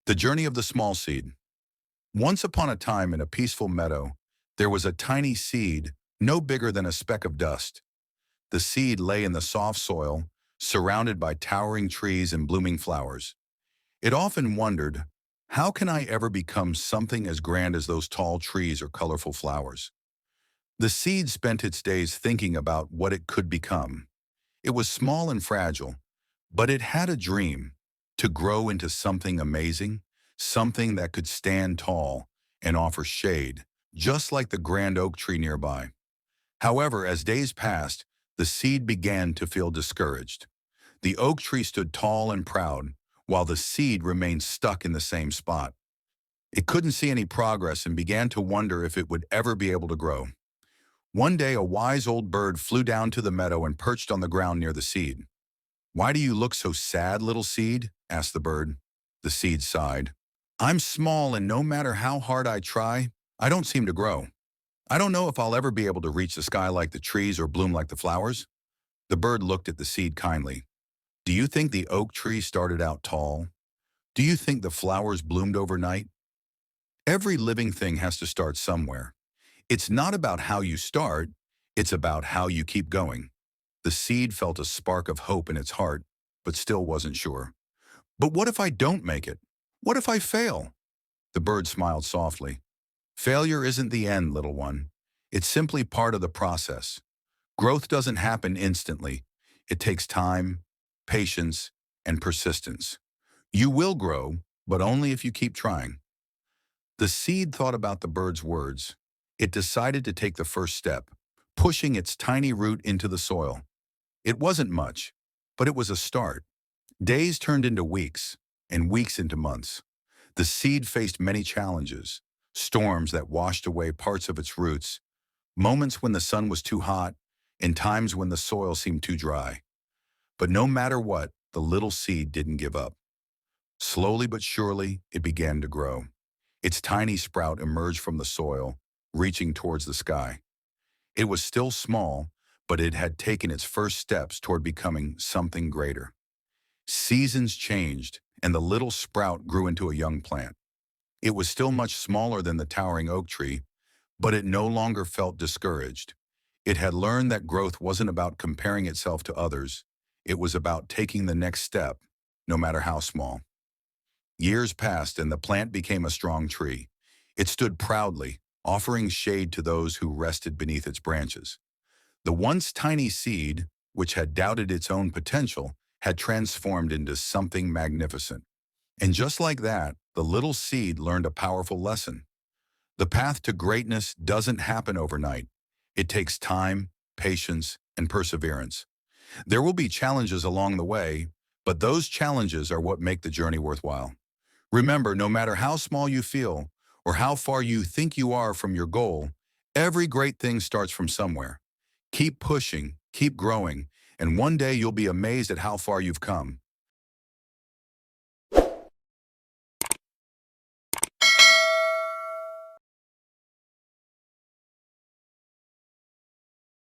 The journey of the small seed. Once upon a time in a peaceful meadow, there was a tiny seed, no bigger than a speck of dust. The seed lay in the soft soil, surrounded by towering trees and blooming flowers. It often wondered, how can I ever become something as grand as those tall trees or colorful flowers? The seed spent its days thinking about what it could become. It was small and fragile, but it had a dream to grow into something amazing, something that could stand tall and offer shade, just like the grand oak tree nearby. However, as days passed, the seed began to feel discouraged. The oak tree stood tall and proud, while the seed remained stuck in the same spot. It couldn't see any progress and began to wonder if it would ever be able to grow. One day, a wise old bird flew down to the meadow and perched on the ground near the seed. "Why do you look so sad, little seed?" asked the bird. The seed sighed. "I'm small, and no matter how hard I try, I don't seem to grow. I don't know if I'll ever be able to reach the sky like the trees or bloom like the flowers." The bird looked at the seed kindly. "Do you think the oak tree started out tall? Do you think the flowers bloomed overnight? Every living thing has to start somewhere. It's not about how you start, it's about how you keep going." The seed felt a spark of hope in its heart, but still wasn't sure. "But what if I don't make it? What if I fail?" The bird smiled softly. "Failure isn't the end, little one. It's simply part of the process. Growth doesn't happen instantly. It takes time, patience, and persistence. You will grow, but only if you keep trying." The seed thought about the bird's words. It decided to take the first step, pushing its tiny root into the soil. It wasn't much, but it was a start. Days turned into weeks, and weeks into months. The seed faced many challenges: storms that washed away parts of its roots, moments when the sun was too hot, and times when the soil seemed too dry. But no matter what, the little seed didn't give up. Slowly but surely, it began to grow. Its tiny sprout emerged from the soil, reaching towards the sky. It was still small, but it had taken its first steps toward becoming something greater. Seasons changed, and the little sprout grew into a young plant. It was still much smaller than the towering oak tree, but it no longer felt discouraged. It had learned that growth wasn't about comparing itself to others. It was about taking the next step, no matter how small. Years passed, and the plant became a strong tree. It stood proudly, offering shade to those who rested beneath its branches. The once tiny seed, which had doubted its own potential, had transformed into something magnificent. And just like that, the little seed learned a powerful lesson. The path to greatness doesn't happen overnight. It takes time, patience, and perseverance. There will be challenges along the way, but those challenges are what make the journey worthwhile. Remember, no matter how small you feel or how far you think you are from your goal, every great thing starts from somewhere. Keep pushing, keep growing, and one day you'll be amazed at how far you've come.